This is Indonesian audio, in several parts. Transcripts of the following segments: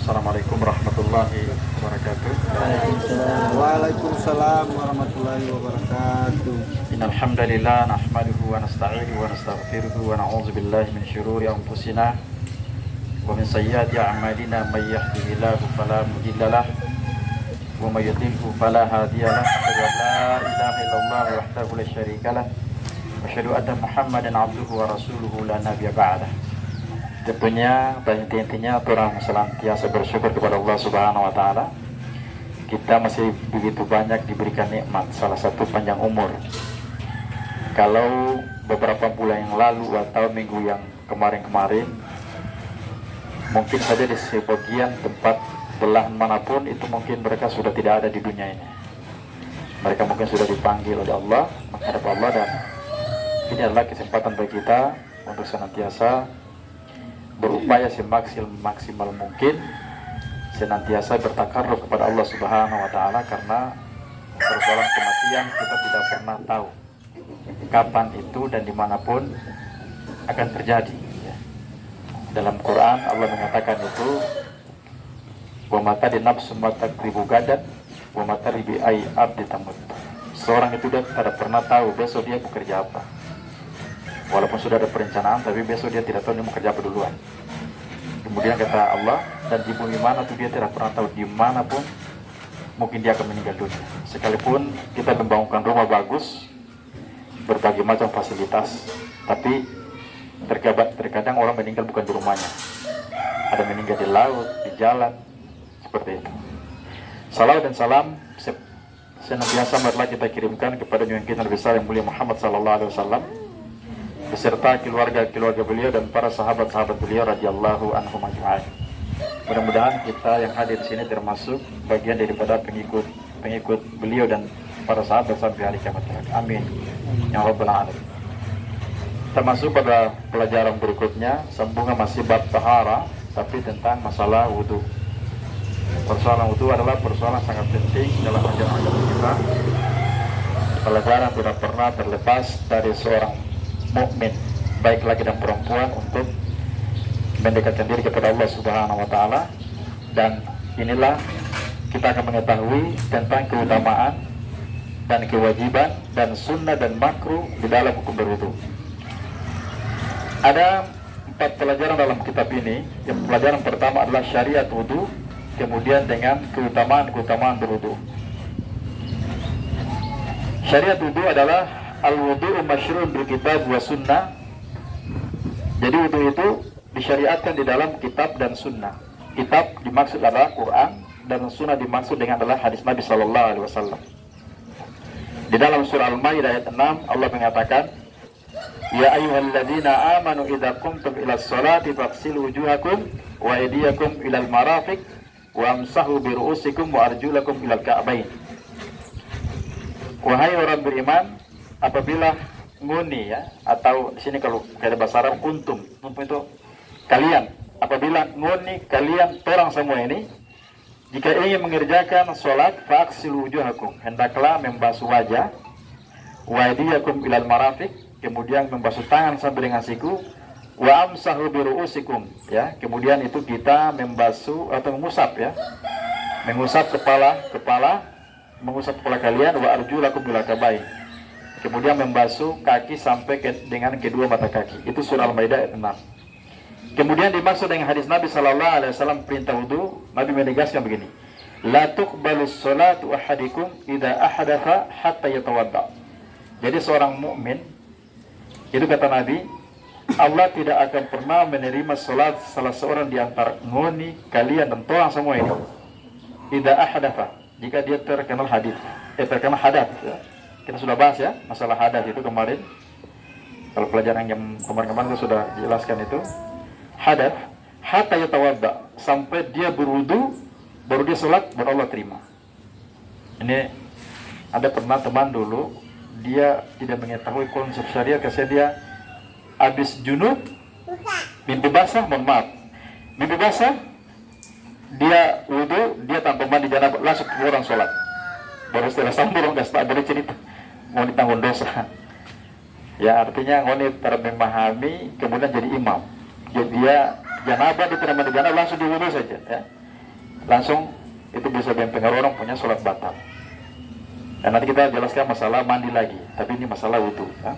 Assalamualaikum warahmatullahi wabarakatuh. Waalaikumsalam warahmatullahi wabarakatuh. Innal hamdalillah nahmaduhu wa nasta'inuhu wa nastaghfiruhu wa na'udzu billahi min syururi anfusina wa min sayyiati a'malina may yahdihillahu fala mudilla lahu wa may yudlilhu fala hadiya lahu. Asyhadu an la ilaha illallah wahdahu la syarika lahu wa asyhadu anna Muhammadan abduhu wa rasuluhu la nabiyya ba'dah. Tentunya dan intinya orang senantiasa bersyukur kepada Allah Subhanahu wa taala. Kita masih begitu banyak diberikan nikmat, salah satu panjang umur. Kalau beberapa bulan yang lalu atau minggu yang kemarin-kemarin, mungkin saja di sebagian tempat belahan manapun itu mungkin mereka sudah tidak ada di dunia ini. Mereka mungkin sudah dipanggil oleh Allah, menghadap Allah, dan ini adalah kesempatan bagi kita untuk senantiasa berupaya semaksimal mungkin senantiasa bertakarruf kepada Allah Subhanahu wa taala, karena persoalan kematian kita tidak pernah tahu kapan itu dan dimanapun akan terjadi. Dalam Quran Allah mengatakan itu, wa mata di nafsu mata ribu gadat wa mata ribi ay abdi tamut. Seorang itu dia tidak pernah tahu besok dia bekerja apa. Walaupun sudah ada perencanaan, tapi besok dia tidak tahu dia mau kerja apa duluan. Kemudian kata Allah, dan di bumi mana tuh dia tidak pernah tahu, dimanapun mungkin dia akan meninggal dunia. Sekalipun kita membangunkan rumah bagus, berbagai macam fasilitas, tapi terkadang orang meninggal bukan di rumahnya. Ada meninggal di laut, di jalan, seperti itu. Salawat dan salam senantiasa marilah kita kirimkan kepada junjungan Nabi besar yang mulia Muhammad SAW, beserta keluarga beliau dan para sahabat-sahabat beliau radhiyallahu anhum ajma'in. Mudah-mudahan kita yang hadir di sini termasuk bagian daripada pengikut beliau dan para sahabat sampai hari kiamat. Amin ya rabbal alamin. Termasuk pada pelajaran berikutnya, sambungan masih bab tahara, tapi tentang masalah wudu. Persoalan wudu adalah persoalan sangat penting dalam ajaran agama kita. Pelajaran tidak pernah terlepas dari seorang mukmin, baik laki dan perempuan, untuk mendekatkan diri kepada Allah Subhanahu wa taala. Dan inilah kita akan mengetahui tentang keutamaan dan kewajiban dan sunnah dan makruh di dalam hukum berwudu. Ada 4 pelajaran dalam kitab ini. Yang pelajaran pertama adalah syariat wudu, kemudian dengan keutamaan berwudu. Syariat wudu adalah al-wudu'u masyru'un bil kitab wa sunnah. Jadi wudu itu disyariatkan di dalam kitab dan sunnah. Kitab dimaksud adalah Quran, dan sunnah dimaksud dengan adalah hadis Nabi sallallahu alaihi wasallam. Di dalam surah Al-Maidah ayat 6 Allah mengatakan, ya ayyuhalladzina amanu idza qumtum ilas sholati faghsilu wujuhakum wa aydiyakum ilal marafiq wa amsahu bi ru'usikum wa arjulakum ilal ka'bain. Wahai orang beriman, apabila nguni, ya, atau di sini kalau kayak bahasa Arab kuntum itu kalian, apabila nguni kalian orang semua ini, jika ingin mengerjakan sholat, fa'aksilu wujuhakum, hendaklah membasuh wajah, wa aydiyakum ilal marafiq, kemudian membasuh tangan sampai dengan siku, wa amsahu bi ru'usikum, ya, kemudian itu kita membasuh atau mengusap, ya, mengusap kepala mengusap kepala kalian, wa arjulakum ilal ka'bain, kemudian membasuh kaki sampai dengan kedua mata kaki. Itu surah Al-Maidah ayat 6. Kemudian dimaksud dengan hadis Nabi sallallahu alaihi wasallam perintah wudu, Nabi menegaskan begini, la tuqbalus sholatu ahadikum idza ahdatha hatta yatawadda. Jadi seorang mukmin, itu kata Nabi, Allah tidak akan pernah menerima salat salah seorang di antara ngoni kalian dan orang semua ini, idza ahdatha, jika dia terkena hadas, ya. Kita sudah bahas, ya, masalah hadas itu kemarin. Kalau pelajaran yang kemarin kita sudah jelaskan itu. Hadas hatta yatawadda, sampai dia berwudu baru dia sholat, baru Allah terima. Ini ada pernah teman dulu, dia tidak mengetahui konsep syariat, karena dia habis junub, mimpi basah, mimpi basah, dia wudu, dia tanpa mandi janabah, langsung ke orang sholat. Baru setelah sambung nggak ada cerita mau ditanggung dosa. Ya, artinya ngoni memahami, kemudian jadi imam. Jadi dia janabah, dia tidak mandi janabah, langsung diwudu saja, ya. langsung itu bisa mempengaruhi orang punya sholat batal. Dan nanti kita jelaskan masalah mandi lagi, tapi ini masalah wudhu. Ya.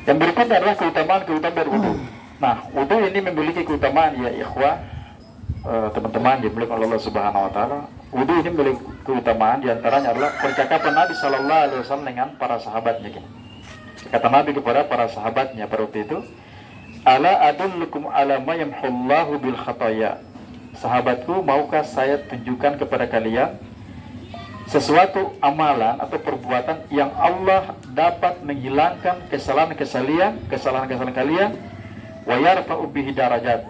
Yang berikutnya adalah keutamaan berwudhu. Nah, wudhu ini memiliki keutamaan ya ikhwah, teman-teman dimiliki oleh Allah Subhanahu Wa Taala. Wudhu ini memiliki keutamaan, diantaranya adalah percakapan Nabi Sallallahu Alaihi Wasallam dengan para sahabatnya. Kata Nabi kepada para sahabatnya pada waktu itu, ala adullukum ala ma yamhullahu bil khataya. Sahabatku, maukah saya tunjukkan kepada kalian sesuatu amalan atau perbuatan yang Allah dapat menghilangkan kesalahan-kesalahan kalian, wa yarfa'u bihi darajat.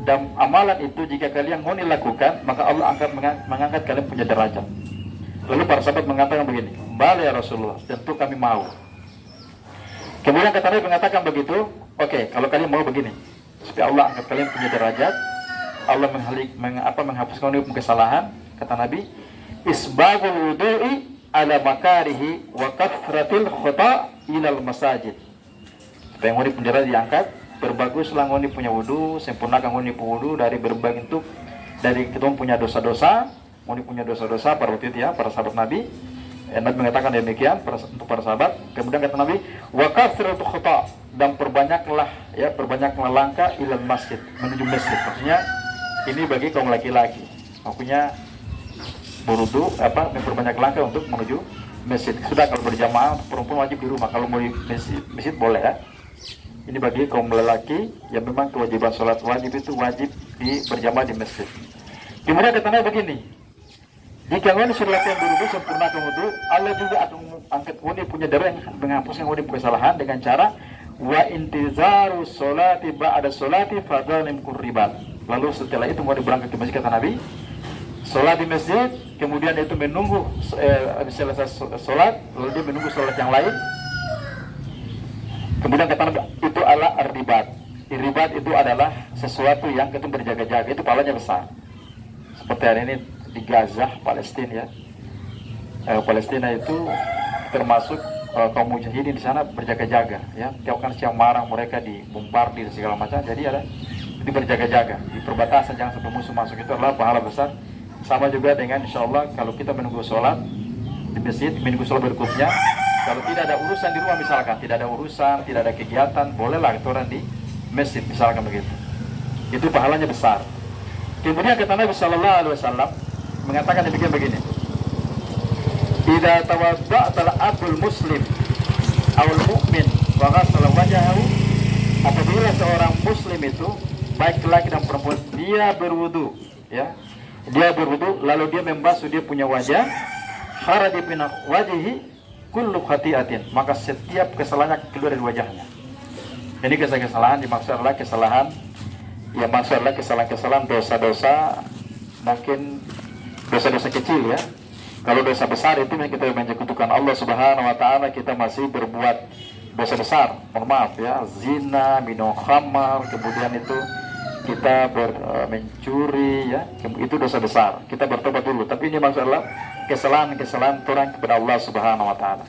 Dan amalan itu jika kalian mau dilakukan, maka Allah akan mengangkat kalian punya derajat. Lalu para sahabat mengatakan begini, bala ya Rasulullah, tentu kami mau. Kemudian kata Nabi mengatakan begitu, oke, kalau kalian mau begini, supaya Allah angkat kalian punya derajat, Allah menghapuskan kesalahan, kata Nabi, isbagul wudu'i ala makarihi wa kathratil khata' ilal masajid. Supaya ngoni penjara diangkat, berbaguslah ngoni punya wudu, sempurnakan ngoni punya wudu dari berbagai bentuk, dari kita punya dosa-dosa, ngoni punya dosa-dosa pada waktu itu ya, para sahabat Nabi. Nabi mengatakan demikian untuk para sahabat. Kemudian kata Nabi, wa kathratul khata', dan perbanyaklah langkah ilal masjid, menuju masjid. Maksudnya ini bagi kaum laki-laki, maksudnya berwudu memperbanyak langkah untuk menuju masjid. Sudah kalau berjamaah, perempuan wajib di rumah. Kalau mau di masjid boleh ya. Ini bagi kaum lelaki yang memang kewajiban sholat wajib itu wajib berjamaah di masjid. Kemudian katanya begini, jika kalian sudah lakukan berwudu sempurnakan wudu, Allah juga akan angkat kalian punya darah yang menghapuskan kalian kesalahan dengan cara wa intizaru sholati ba'da sholati fadhalim kurribat. Lalu setelah itu mau berangkat ke masjid, kata Nabi, sholat di masjid, kemudian itu menunggu selesai sholat, lalu dia menunggu sholat yang lain. Kemudian kata Nabi, itu adalah ar-ribat. Ribat itu adalah sesuatu yang kita berjaga-jaga, itu pahalanya besar. Seperti hari ini di Gaza, Palestina ya. Palestina itu termasuk kaum mujahidin di sana berjaga-jaga ya. Tiap kan siang marang mereka dibombardir segala macam, jadi ada di berjaga-jaga di perbatasan, jangan sampai musuh masuk. Itu adalah pahala besar. Sama juga dengan insya Allah kalau kita menunggu sholat di masjid, menunggu sholat berikutnya, kalau tidak ada urusan di rumah misalkan, tidak ada urusan, tidak ada kegiatan, bolehlah kita orang di masjid misalkan begitu. Itu pahalanya besar. Kemudian kata Nabi Sallallahu Alaihi Wasallam mengatakan demikian begini, idza tawadda'al abdul muslim awal mu'min wa ghassala wajhahu, apabila seorang muslim itu baik laki dan perempuan dia berwudu ya, dia berwudu lalu dia membasuh dia punya wajah, kharaja min wajhihi kullu khati'atin, maka setiap kesalahannya keluar dari wajahnya. Ini kesalahan dimaksud adalah kesalahan yang maksud adalah kesalahan-kesalahan dosa-dosa, mungkin dosa-dosa kecil ya. Kalau dosa besar itu kita menyekutukan Allah Subhanahu Wa Taala, kita masih berbuat dosa besar, mohon maaf ya, zina, minum khamar, kemudian itu kita mencuri ya, itu dosa besar. Kita bertobat dulu. Tapi ini maksudnya kesalahan-kesalahan orang kepada Allah Subhanahu Wa Taala.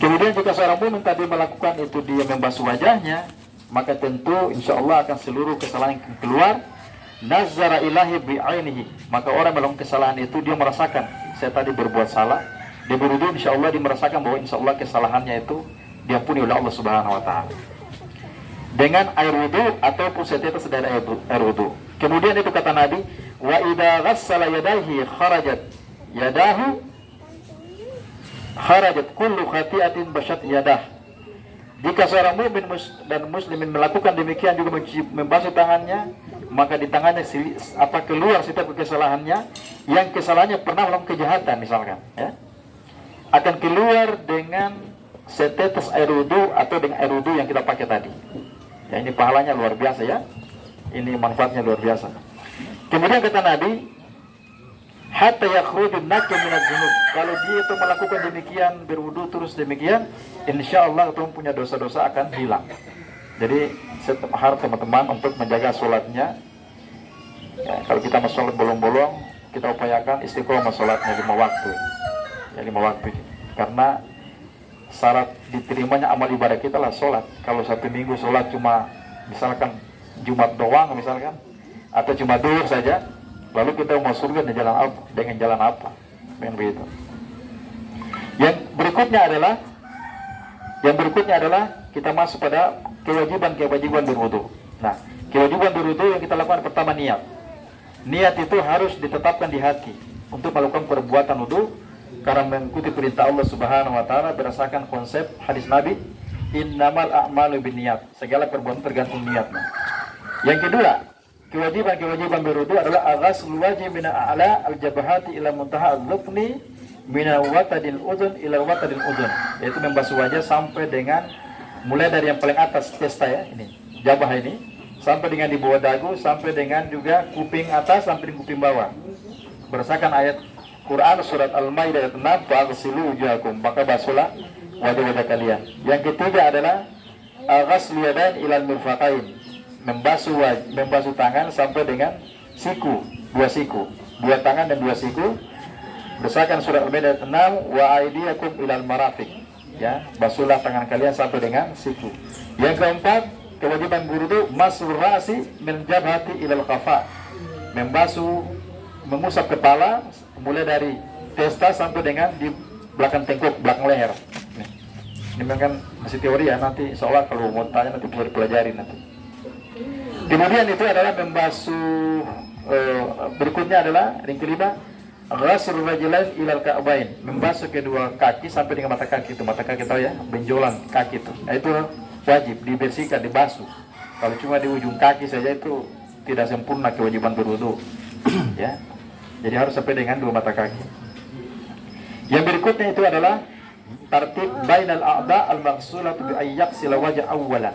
Kemudian jika seorang mukmin tadi melakukan itu dia membasuh wajahnya, maka tentu insya Allah akan seluruh kesalahan yang keluar. Nazara ilahi bi'ainihi, maka orang melakukan kesalahan itu dia merasakan saya tadi berbuat salah. Dia berwudu, insya Allah dia merasakan bahwa insya Allah kesalahannya itu diampuni oleh Allah Subhanahu Wa Taala dengan air wudu ataupun setetes dari air wudu. Kemudian itu kata Nabi, wa idza ghassala yadayhi kharajat kullu khati'atin basyat yadah. Jika seorang mukmin dan muslimin melakukan demikian juga membasuh tangannya, maka di tangannya keluar setiap kesalahannya, yang kesalahannya pernah melakukan kejahatan misalkan ya, akan keluar dengan setetes air wudu atau dengan air wudu yang kita pakai tadi. Ya, ini pahalanya luar biasa ya. Ini manfaatnya luar biasa. Kemudian kata Nabi, hatta yakhrujun nakum minadz dzunub. Kalau dia itu melakukan demikian, berwudu terus demikian, insyaallah itu punya dosa-dosa akan hilang. Jadi harus teman-teman untuk menjaga sholatnya ya, kalau kita mau sholat bolong-bolong, kita upayakan istiqomah sholatnya 5 waktu ya, 5 waktu, karena syarat diterimanya amal ibadah kita lah sholat. Kalau 1 minggu sholat cuma misalkan Jumat doang misalkan, atau cuma dur saja, lalu kita mau surga dengan jalan apa? Dengan begitu. Yang berikutnya adalah kita masuk pada kewajiban berwudu. Nah, kewajiban berwudu yang kita lakukan pertama niat. Niat itu harus ditetapkan di hati untuk melakukan perbuatan wudu karena mengikuti perintah Allah Subhanahu wa taala berdasarkan konsep hadis Nabi, innamal a'malu binniyat. Segala perbuatan tergantung niatnya. Yang kedua, kewajiban berwudu adalah aghasul wajhi min a'la al-jabhati ila muntaha al-dhufni min watadil udhun ila watadil udhun, yaitu membasuh wajah sampai dengan mulai dari yang paling atas testa ya, ini jabah ini, sampai dengan di bawah dagu, sampai dengan juga kuping atas sampai di kuping bawah. Berdasarkan ayat Quran surat Al-Maidah ayat 6, fa'ghsilu wujuhakum, maka basuhlah wajah-wajah kalian. Yang ketiga adalah ghaslu yadain ilal mirfaqain, membasuh tangan sampai dengan siku, dua tangan dan dua siku. Berdasarkan surat Al-Maidah ayat 6, wa aydiyakum ilal marafiq, ya, basuhlah tangan kalian sampai dengan siku. Yang keempat, kewajiban wudu masur ra'si min jabhati ilal qafa, mengusap kepala mulai dari testa sampai dengan di belakang tengkuk, belakang leher. Ini memang masih teori ya, nanti seolah kalau mau tanya nanti bisa dipelajari nanti. Kemudian itu adalah membasuh, berikutnya adalah yang kelima, ghasl rajulain ilal ka'bain, membasuh kedua kaki sampai dengan mata kaki. Itu mata kaki tahu ya, benjolan kaki itu. Nah, itu wajib dibersihkan, dibasuh. Kalau cuma di ujung kaki saja itu tidak sempurna kewajiban berwudu. Ya. Jadi harus sampai dengan dua mata kaki. Yang berikutnya itu adalah tartib bainal a'da al-maghsulatu bi ayyaghsila wajha awwalan.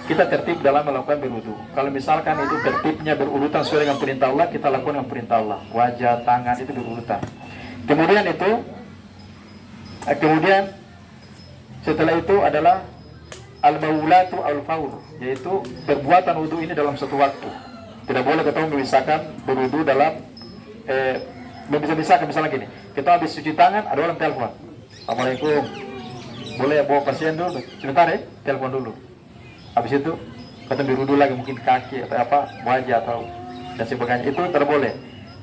Kita tertib dalam melakukan berwudu. Kalau misalkan itu tertibnya berurutan sesuai dengan perintah Allah, kita lakukan dengan perintah Allah. Wajah, tangan itu berurutan. Kemudian setelah itu adalah al-maulatu al-faur, yaitu perbuatan wudu ini dalam satu waktu. Tidak boleh kita memisahkan berwudu dalam memisahkan misalnya gini. Kita habis cuci tangan, ada orang telepon. Assalamualaikum. Boleh bawa pasien dulu? Sebentar ya, telepon dulu. Habis itu kita berwudu lagi, mungkin kaki atau apa, wajah atau dan sebagainya, itu tidak boleh.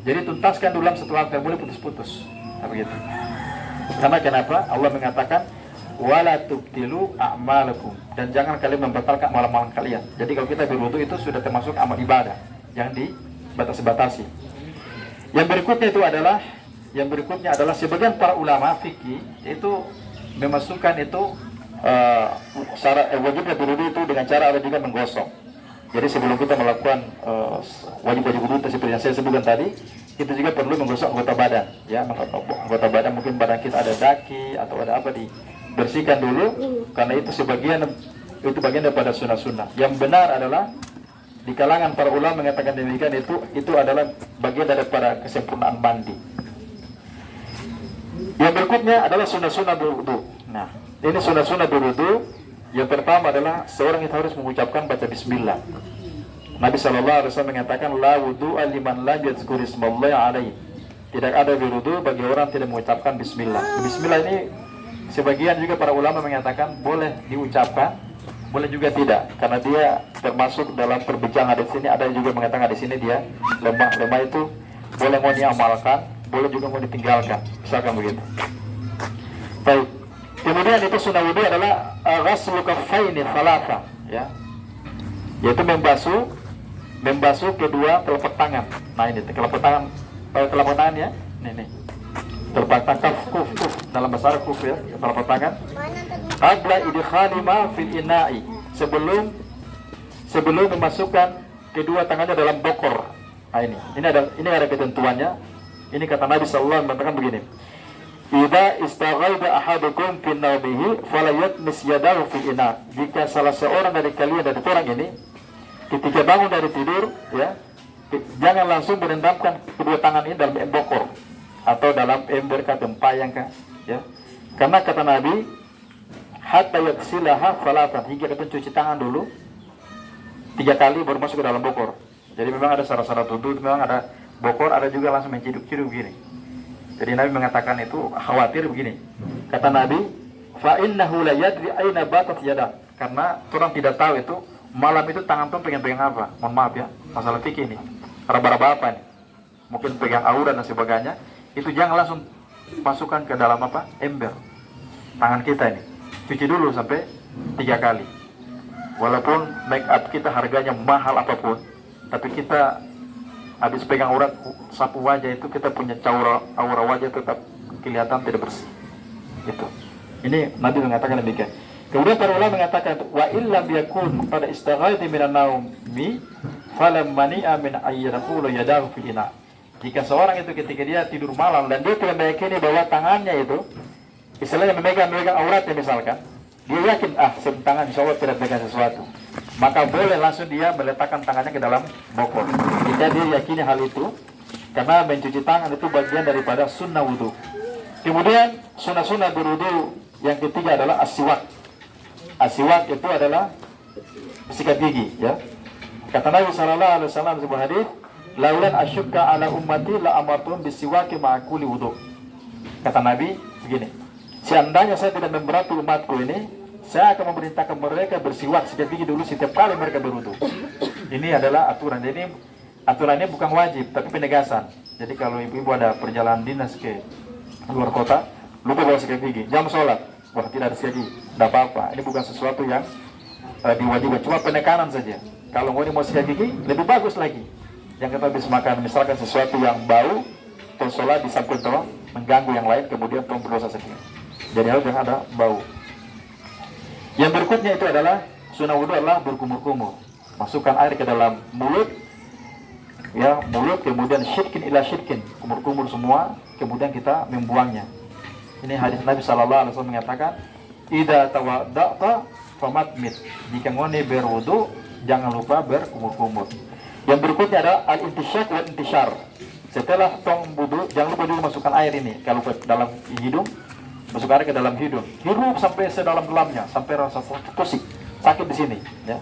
Jadi tuntaskan dulu dalam satu waktu, tidak boleh putus-putus. Nah, begitu. Karena kenapa? Allah mengatakan wala tubtilu a'malakum, dan jangan kalian membatalkan amalan-amalan kalian. Jadi kalau kita berwudu itu sudah termasuk amal ibadah yang dibatasi. Yang berikutnya adalah sebagian para ulama fikih itu memasukkan itu wajibnya berwudu itu dengan cara ada juga menggosok. Jadi sebelum kita melakukan wajib wudu seperti yang saya sebutkan tadi, kita juga perlu menggosok anggota badan, ya, anggota badan, mungkin badan kita ada daki atau ada apa, dibersihkan dulu, karena itu bagian daripada sunnah-sunnah. Yang benar adalah di kalangan para ulama mengatakan demikian, itu adalah bagian daripada kesempurnaan mandi. Yang berikutnya adalah sunnah-sunnah berwudu. Nah, ini sunnah-sunnah berwudu. Yang pertama adalah seorang itu harus mengucapkan baca bismillah. Nabi SAW mengatakan la wudu'a liman lam yadhkur ismallahi alaihi. Tidak ada berwudu bagi orang tidak mengucapkan bismillah. Bismillah ini sebagian juga para ulama mengatakan boleh diucapkan, boleh juga tidak, karena dia termasuk dalam perbincangan di sini. Ada juga mengatakan di sini dia lemah itu boleh mau diamalkan, boleh juga mau ditinggalkan, misalkan begitu. Baik. Kemudian itu sunnah wudu adalah ghaslu kaffaini thalatha, ya, yaitu membasuh kedua telapak tangan. Nah ini telapak tangan ya, nih telapak tangan kuf dalam bahasa Arab kuf, ya, telapak tangan. Qabla idkhali ma fil ina'i, sebelum memasukkan kedua tangannya dalam bokor. Nah ini ada ketentuannya. Ini kata Nabi sallallahu alaihi wasallam mengatakan begini. Idza istaghaida ahadukum fi nawmihi fala yatmis yadahu fil ina. Jika salah seorang dari kalian, dari orang ini, ketika bangun dari tidur, ya, jangan langsung merendamkan kedua tangan ini dalam bokor atau dalam ember kah, tempayan kah, ya. Karena kata Nabi, hatta yaghsilaha salatan, hingga kita cuci tangan dulu 3 kali baru masuk ke dalam bokor. Jadi memang ada syarat-syarat wudu, memang ada bokor, ada juga langsung menciduk-ciduk begini. Jadi Nabi mengatakan itu khawatir begini. Kata Nabi, fa innahu la yadri aina batat yadah. Karena orang tidak tahu itu malam itu tangan tuh pengen apa. Mohon maaf ya. masalah fikih ini, raba-raba apa nih, mungkin pegang aurat dan sebagainya, itu jangan langsung masukkan ke dalam apa, ember tangan kita ini, cuci dulu sampai 3 kali. Walaupun make up kita harganya mahal apapun, tapi kita habis pegang aurat, sapu wajah itu, kita punya aura wajah tetap kelihatan tidak bersih. Itu. Ini Nabi mengatakan demikian. Kemudian para ulama mengatakan, wa illam yakun pada istaghaiti minan naumi falam mani'a min ayyadkhulu yadahu fil ina. Jika seorang itu ketika dia tidur malam dan dia tidak meyakini bahwa tangannya itu istilahnya memegang auratnya misalkan, dia yakin tangan insya Allah tidak memegang sesuatu, maka boleh langsung dia meletakkan tangannya ke dalam bokor. Jika dia yakini hal itu, karena mencuci tangan itu bagian daripada sunnah wudu. Kemudian sunnah-sunnah berwudu yang ketiga adalah as-siwak. As-siwak itu adalah sikat gigi, ya. Kata Nabi sallallahu alaihi wasallam sebuah hadis, "Laulan asyukka ala ummati la amartum bisiwaki ma'a kulli wudu." Kata Nabi begini, seandainya saya tidak memberati umatku ini, saya akan memerintahkan mereka bersiwak sikat gigi dulu setiap kali mereka berwudu. Ini adalah aturan. Jadi aturan ini bukan wajib, tapi penegasan. Jadi kalau ibu-ibu ada perjalanan dinas ke luar kota, lupa bawa sikat gigi, jam sholat, wah tidak ada sikat gigi, tidak apa-apa. Ini bukan sesuatu yang diwajibkan, cuma penekanan saja. Kalau mau sikat gigi, lebih bagus lagi. Yang kita bisa makan, misalkan sesuatu yang bau, atau sholat di samping toh mengganggu yang lain, kemudian toh berdosa sedikit. Jadi harus jangan ada bau. Yang berikutnya itu adalah sunnah wudu adalah berkumur-kumur. Masukkan air ke dalam mulut, ya mulut, kemudian syirkin ila syirkin, kumur-kumur semua, kemudian kita membuangnya. Ini hadis Nabi sallallahu alaihi wasallam mengatakan, "Idza tawadda'ta famatmit." Jika ngone berwudu, jangan lupa berkumur-kumur. Yang berikutnya adalah al-intishaq wal intishar. Setelah tong wudu, jangan lupa dulu masukkan air ini kalau ke dalam hidung, masukkan air ke dalam hidung. Hirup sampai sedalam-dalamnya, sampai rasa pusing, sakit di sini, ya.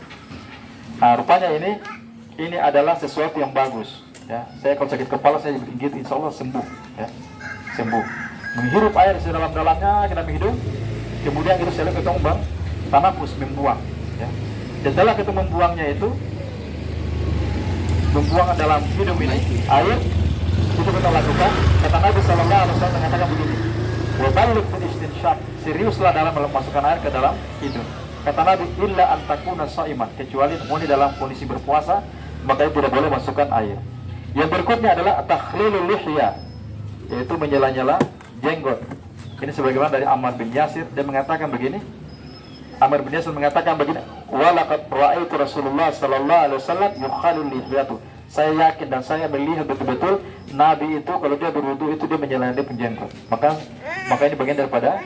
Nah, rupanya ini adalah sesuatu yang bagus, ya. Saya kalau sakit kepala saya gitu, insya Allah sembuh, ya, sembuh. Menghirup air sedalam-dalamnya ke dalam hidung, kemudian itu saya ketemu bang, tanafus, membuang, ya. Setelah kita membuangnya itu, membuang dalam hidung ini air, itu kita lakukan. Kata Nabi sallallahu alaihi wasallam mengatakan begini, wa baligh fil istinshaq, seriuslah dalam memasukkan air ke dalam hidung. Kata Nabi, illa antakuna sha'iman, kecuali di dalam kondisi berpuasa, maka tidak boleh masukkan air. Yang berikutnya adalah takhlilul lihya, yaitu menyela-nyela jenggot. Ini sebagaimana dari Ammar bin Yasir, dia mengatakan begini. Ammar bin Yasir mengatakan begini, walaqad ra'aitu Rasulullah sallallahu alaihi wasallam yukhalil lihyatu. Saya yakin dan saya melihat betul-betul Nabi itu kalau dia berwudu itu dia menyela-nyela jenggot. Maka ini bagian daripada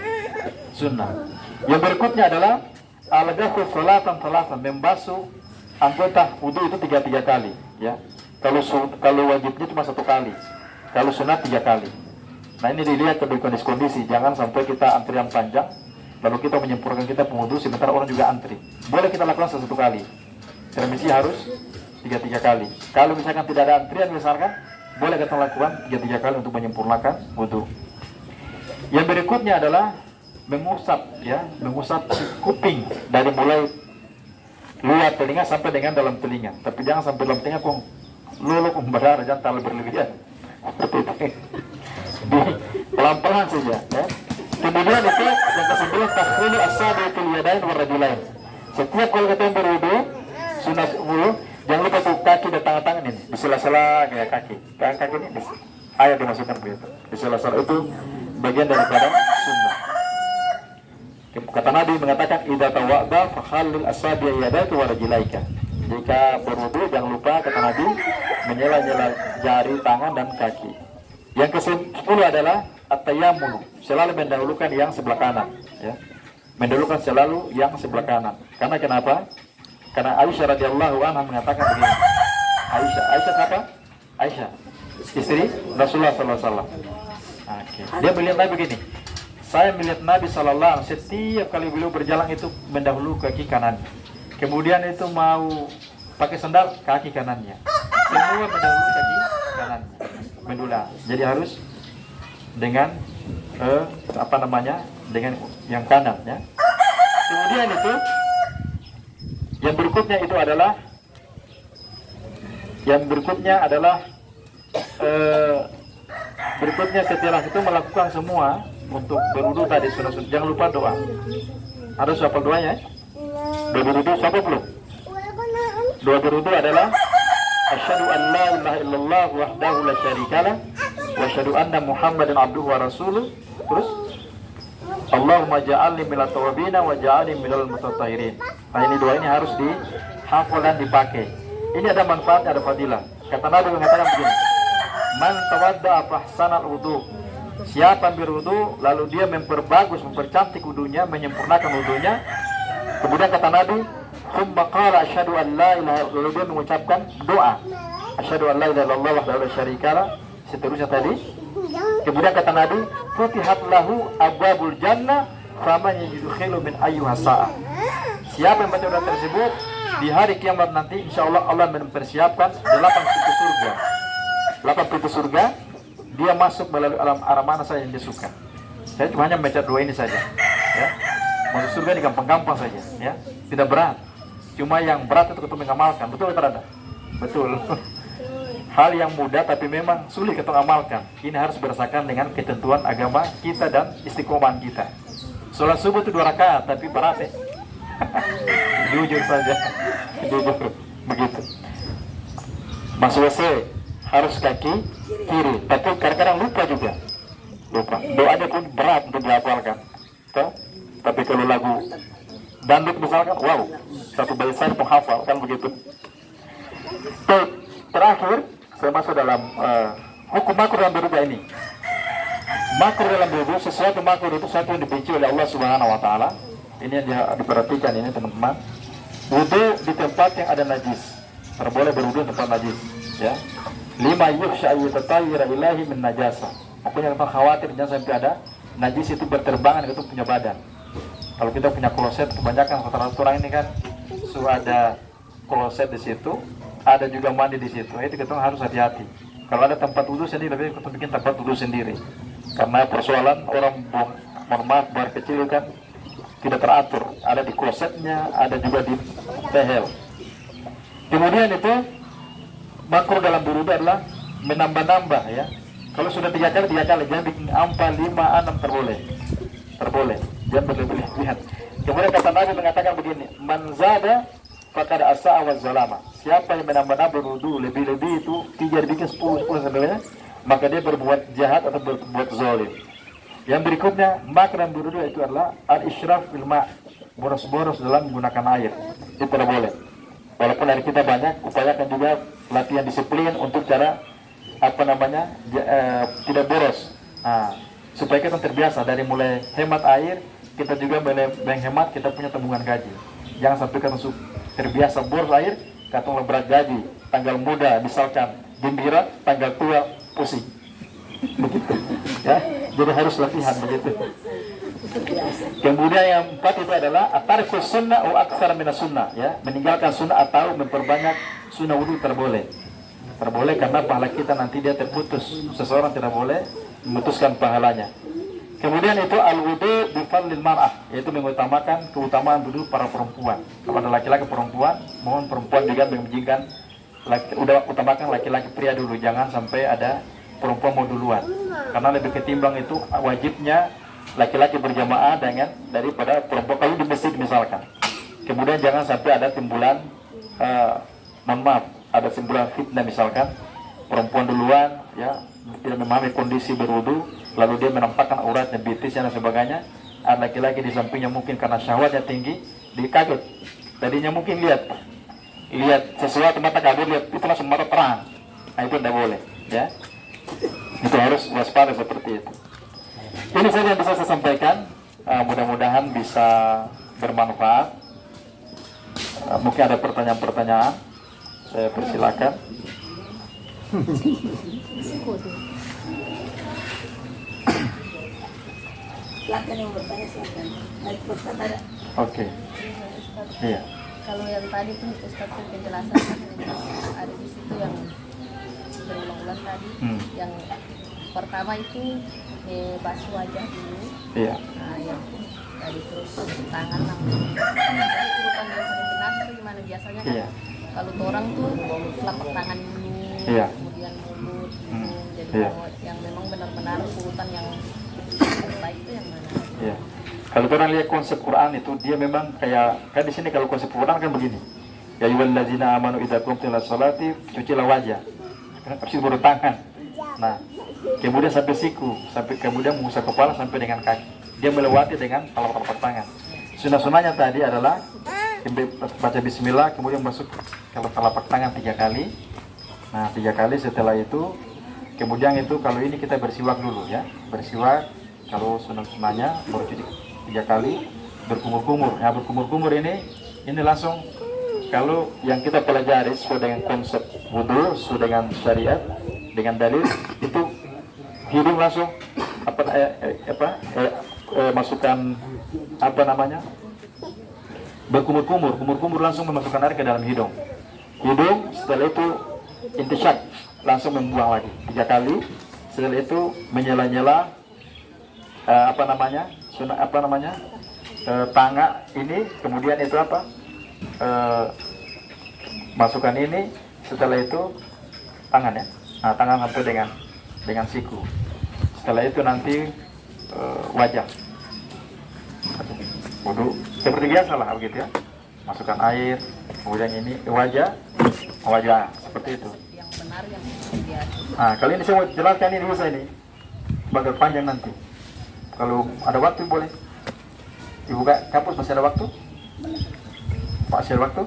sunnah. Yang berikutnya adalah al-ghusl salatan, membasuh anggota wudu itu 3 kali, ya. Kalau wajibnya cuma 1 kali, kalau sunat 3 kali. Nah, ini dilihat dari kondisi, jangan sampai kita antrian panjang, lalu kita menyempurnakan kita pengudu, sementara orang juga antri. Boleh kita lakukan 1 kali, remisi harus 3 kali. Kalau misalkan tidak ada antrian misalkan, boleh kita lakukan 3 kali untuk menyempurnakan wudu. Yang berikutnya adalah mengusap, ya, mengusap kuping dari mulai luar telinga sampai dengan dalam telinga. Tapi jangan sampai dalam telinga kok lulu berdarah, jangan terlalu berlebihan. Pelan-pelan saja, ya. Kemudian itu yang ke-9, takhlilu asabi'il yadain warajulain. Setiap kalau kita berwudu, sunah wudu, jangan lupa tuh kaki dan tangan-tangan ini di sela-sela kayak kaki ini air dimasukkan begitu di sela-sela, itu bagian daripada sunnah. Kata Nabi mengatakan, idza tawadda fa khallil asabi'a yadaika wa rajulaika. Jika berwudu jangan lupa, kata Nabi, menyela-nyela jari tangan dan kaki. Yang ke-10 adalah at-tayammum, selalu mendahulukan yang sebelah kanan, ya. Mendahulukan selalu yang sebelah kanan. Karena kenapa? Karena Aisyah radhiyallahu anha mengatakan begini. Aisyah siapa? Aisyah, istri Rasulullah sallallahu alaihi wasallam. Oke. Dia melihat Nabi begini. Saya melihat Nabi sallallahu alaihi wasallam setiap kali beliau berjalan itu mendahului kaki kanan. Kemudian itu mau pakai sandal, kaki kanannya. Semua mendahului kaki kanannya. Mendulang. Jadi harus dengan dengan yang kanan, ya. Kemudian itu yang berikutnya itu adalah Yang berikutnya adalah berikutnya setelah itu melakukan semua untuk berwudu tadi sunnah. Jangan lupa doa. Ada siapa doanya? Doa berwudu siapa belum? Doa berwudu adalah asyhadu an la ilaha illallah wahdahu la syarikalah wa asyhadu anna Muhammadan abduhu wa rasuluh. Terus Allahumma ja'alni minat tawabina wa ja'alni minal mutatahhirin. Nah, ini doa ini harus dihafal dan dipakai. Ini ada manfaatnya, ada fadilah. Kata Nabi mengatakan begini, man tawadda'a fahsanal wudu. Siapa berwudu lalu dia memperbagus, mempercantik wudunya, menyempurnakan wudunya. Kemudian kata Nabi, tsumma qala asyhadu an la ilaha illallah, lalu dia mengucapkan doa asyhadu an la ilaha illallah wahdahu la syarikalah, seterusnya tadi. Kemudian kata Nabi, futihat lahu abwabul jannah faman yudkhilu min ayyuha sa'a. Siapa yang baca doa tersebut, di hari kiamat nanti insyaallah Allah mempersiapkan 8 pintu surga. 8 pintu surga, dia masuk melalui alam arah mana saja yang dia suka. Saya cuma hanya membaca doa ini saja, ya. Masuk surga ini gampang-gampang saja, ya. Tidak berat. Cuma yang berat itu ketemu mengamalkan. Betul atau tidak? Betul. Hal yang mudah tapi memang sulit kita amalkan. Ini harus berdasarkan dengan ketentuan agama kita dan istiqomah kita. Sholat subuh itu 2 rakaat tapi berat, ya. Jujur saja, jujur begitu. Masuk WC harus kaki kiri, tapi kadang-kadang lupa juga, lupa. Doanya pun berat untuk dihafalkan. Tapi kalau lagu dangdut misalkan, wow, satu barisan penghafal kan begitu. Terakhir saya masuk dalam hukum makruh dalam berwudu ini. Makruh dalam berwudu, sesuatu makruh itu satu yang dibenci oleh Allah Subhanahu wa taala. Ini yang diperhatikan ini teman-teman. Wudu di tempat yang ada najis. Terboleh berwudu di tempat najis, ya. 5 yukhsha yatatayyara ilahi min najasa. Pokoknya kita khawatir jangan sampai ada najis itu berterbangan ke punya badan. Kalau kita punya kloset, kebanyakan rata-rata orang ini kan sudah ada kloset di situ, ada juga mandi di situ. Itu kita harus hati-hati. Kalau ada tempat wudu sendiri, lebih kita bikin tempat wudu sendiri. Karena persoalan orang buang buang kecil kan tidak teratur, ada di klosetnya, ada juga di tehel. Kemudian itu makruh dalam berwudu adalah menambah-nambah, ya. Kalau sudah 3 kali, jangan bikin 4, 5, 6 terboleh, jangan berlebihan. Kemudian kata Nabi mengatakan begini, man zada faqad asa'a wa zalama. Siapa yang menambah-nambah berwudu lebih-lebih itu 3 dibikin 10 sebenarnya, maka dia berbuat jahat atau berbuat zalim. Yang berikutnya, makruh dalam berwudu itu adalah al-israf fil ma', boros-boros dalam menggunakan air. Itu tidak boleh. Walaupun air kita banyak, upayakan juga latihan disiplin untuk cara tidak boros. Nah, supaya kita terbiasa dari mulai hemat air, kita juga menghemat kita punya tabungan gaji. Jangan sampai kita terbiasa boros air, katong berat gaji, tanggal muda misalkan gembira, tanggal tua pusing. Begitu, ya. Jadi harus latihan begitu. Kemudian yang 4 itu adalah atarikus sunnah atau aktsara minas sunnah, ya, meninggalkan sunnah atau memperbanyak sunnah wudu terboleh karena pahala kita nanti dia terputus. Seseorang tidak boleh memutuskan pahalanya. Kemudian itu al-wudu bi fadlil mar'ah, yaitu mengutamakan keutamaan wudu para perempuan. Kepada laki-laki perempuan, mohon perempuan juga menjadikan utamakan laki-laki pria dulu, jangan sampai ada perempuan mau duluan. Karena lebih ketimbang itu wajibnya laki-laki berjamaah daripada perempuan kalau di masjid misalkan. Kemudian jangan sampai ada timbulan ada timbulan fitnah misalkan perempuan duluan, ya, tidak memahami kondisi berwudu lalu dia menampakkan auratnya, bitisnya dan sebagainya. Ada laki-laki di sampingnya mungkin karena syahwatnya tinggi, dikaget. Tadinya mungkin lihat sesuatu mata kabur, lihat itu langsung mata terang. Nah, itu tidak boleh, ya. Itu harus waspada seperti itu. Ini saja yang bisa saya sampaikan. Mudah-mudahan bisa bermanfaat. Mungkin ada pertanyaan-pertanyaan, saya persilakan. Yang bertanya silakan. Oke. Iya. Kalau yang tadi tuh Ustaz tuh penjelasan ada di situ yang berulang-ulang tadi. Yang pertama itu basuh wajah dulu. Iya. Nah, yang tadi terus tangan langsung. Itu bukan yang paling benar itu gimana biasanya kan? Iya. Kalau orang tuh telapak tangan dulu, Iya. kemudian mulut, Hmm. jadi Iya. kalau yang memang benar-benar urutan yang baik itu yang mana? Ya. Kalau orang lihat konsep Quran itu dia memang kayak kan di sini kalau konsep Quran kan begini. Ya ayyuhallazina amanu idza qumtum ila sholati cucilah wajah. Kan cuci baru tangan. Nah, kemudian sampai siku, sampai kemudian mengusap kepala sampai dengan kaki. Dia melewati dengan telapak tangan. Sunnah-sunnahnya tadi adalah baca bismillah kemudian masuk ke telapak tangan 3 kali. Nah, 3 kali setelah itu kemudian itu kalau ini kita bersiwak dulu ya. Bersiwak kalau sunnah-sunnahnya baru cuci 3 kali berkumur-kumur. Nah, berkumur-kumur ini langsung kalau yang kita pelajari sesuai dengan konsep wudhu, sesuai dengan syariat, dengan dalil itu hidung langsung masukkan apa namanya berkumur-kumur langsung memasukkan air ke dalam hidung. Setelah itu intisyak langsung membuang lagi 3 kali. Setelah itu menyela-nyela tanga ini, kemudian itu masukkan ini, setelah itu tangan ya. Nah, tangan sampai dengan siku. Setelah itu nanti wajah. Wudu seperti biasa lah begitu ya. Masukkan air, kemudian ini wajah seperti itu. Yang benar yang biasa. Nah, kali ini saya mau jelaskan ini dulu ini. Bagel panjang nanti. Kalau ada waktu boleh dibuka kampus, masih ada waktu? Pak, masih ada waktu?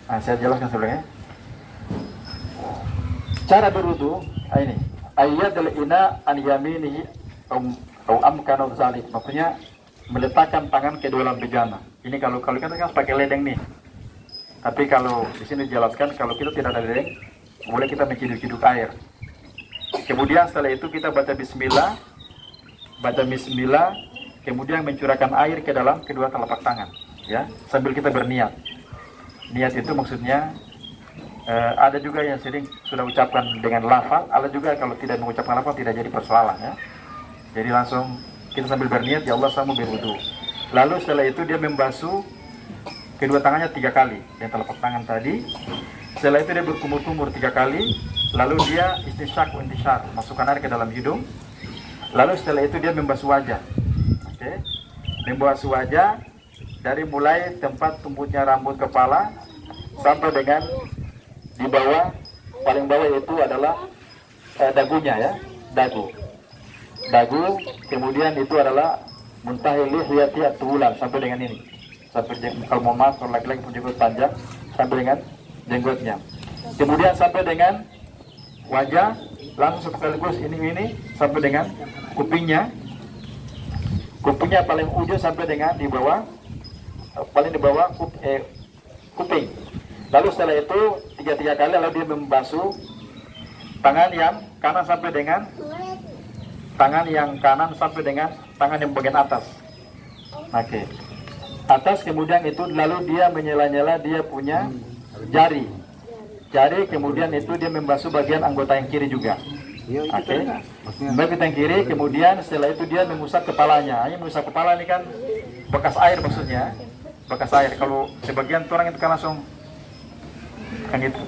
Nah, saya jelaskan sebelumnya. Cara berwudu ini. Ayyadul ina an yaminihi au amkana dzalik. Maksudnya meletakkan tangan ke dalam bejana. Ini kalau kita kan pakai ledeng nih. Tapi kalau di sini dijelaskan kalau kita tidak ada ledeng, boleh kita menciduk-ciduk air. Kemudian setelah itu kita baca bismillah, kemudian mencurahkan air ke dalam kedua telapak tangan, ya, sambil kita berniat. Niat itu maksudnya ada juga yang sering sudah ucapkan dengan lafal, ada juga kalau tidak mengucapkan lafal tidak jadi persoalan ya. Jadi langsung kita sambil berniat, ya Allah saya mau berwudu. Lalu setelah itu dia membasuh kedua tangannya 3 kali, yang telapak tangan tadi. Setelah itu dia berkumur-kumur 3 kali, lalu dia istinsyaq, masukkan air ke dalam hidung. Lalu setelah itu dia membasuh wajah. Oke. Membasuh wajah dari mulai tempat tumbuhnya rambut kepala sampai dengan di bawah, paling bawah itu adalah dagunya ya, dagu, kemudian itu adalah muntahil lihiyati at-tulan sampai dengan ini. Sampai kalau mau maaf, kalau laki-laki pun jenggot panjang sampai dengan jenggotnya. Kemudian sampai dengan wajah langsung sekaligus ini sampai dengan kupingnya paling ujung sampai dengan di bawah, paling di bawah kuping. Lalu setelah itu 3 kali lalu dia membasuh tangan yang kanan sampai dengan tangan yang bagian atas. Oke. Atas, kemudian itu lalu dia menyela-nyela dia punya jari, kemudian itu dia membasuh bagian anggota yang kiri juga. Oke. Bagian yang kiri, kemudian setelah itu dia mengusap kepalanya. Ini mengusap kepala ini kan bekas air maksudnya, bekas air. Kalau sebagian orang itu kan langsung kan itu.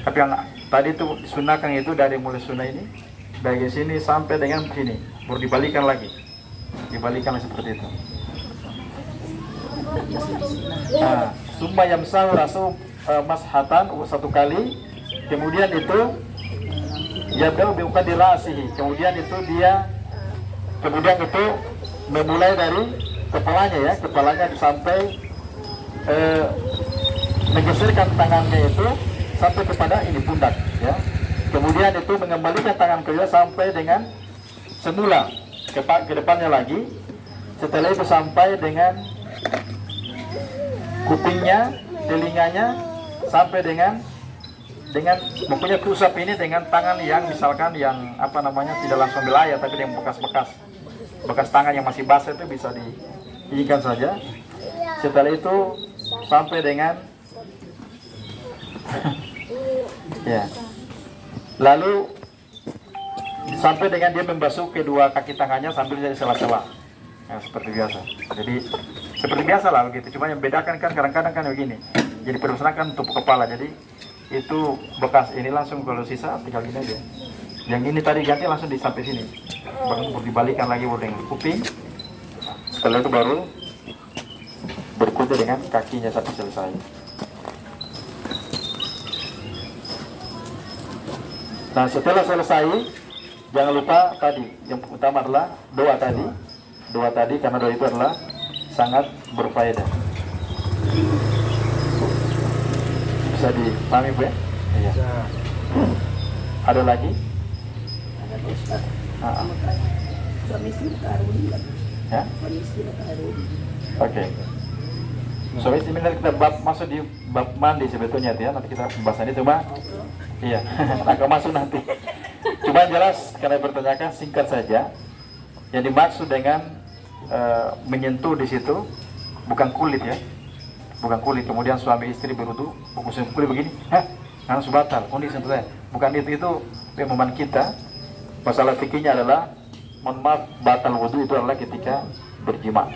Tapi yang tadi itu disunahkan itu dari mulai sunnah ini dari sini sampai dengan sini, baru dibalikan lagi seperti itu. Nah, summa yamsahu rasu mashatan 1 kali, kemudian itu yabda'u bi muqaddirasihi, kemudian itu memulai dari kepalanya sampai menggeserkan tangannya itu sampai kepada ini pundak ya. Kemudian itu mengembalikan tangan kedua sampai dengan semula ke depannya lagi. Setelah itu sampai dengan kupingnya, telinganya, sampai dengan mempunyai usap ini dengan tangan yang misalkan yang tidak langsung belayar, tapi yang bekas tangan yang masih basah itu bisa diikat saja. Setelah itu sampai dengan ya, lalu sampai dengan dia membasuh kedua kaki tangannya sambil dari sela-sela ya, seperti biasa. Jadi seperti biasa lah begitu, cuma yang bedakan kan kadang-kadang kan begini Jadi perusahaan untuk kepala, jadi itu bekas ini langsung, kalau sisa tinggal gini aja. Yang ini tadi ganti langsung di sampai sini, baru dibalikan lagi dengan kuping. Setelah itu baru berkuda dengan kakinya sampai selesai. Nah setelah selesai, jangan lupa tadi yang utama adalah doa tadi, karena doa itu adalah sangat berfaedah. Bisa dipahami Bu ya? Iya. Ada lagi? Ada Ustaz. Suami istri karun. Ya? Suami istri karun. Oke. So sebenarnya kita masuk di bab mandi sebetulnya ya. Nanti kita pembahasannya coba. Iya, akan masuk nanti. Cuma jelas karena bertanyakan singkat saja. Yang dimaksud dengan menyentuh di situ bukan kulit ya, bukan kulit. Kemudian suami istri berwudu, fokusnya kulit begini, langsung batal. Kondisi itu bukan itu pemahaman kita. Masalah fikihnya adalah, mohon maaf, batal wudu itu adalah ketika berjima.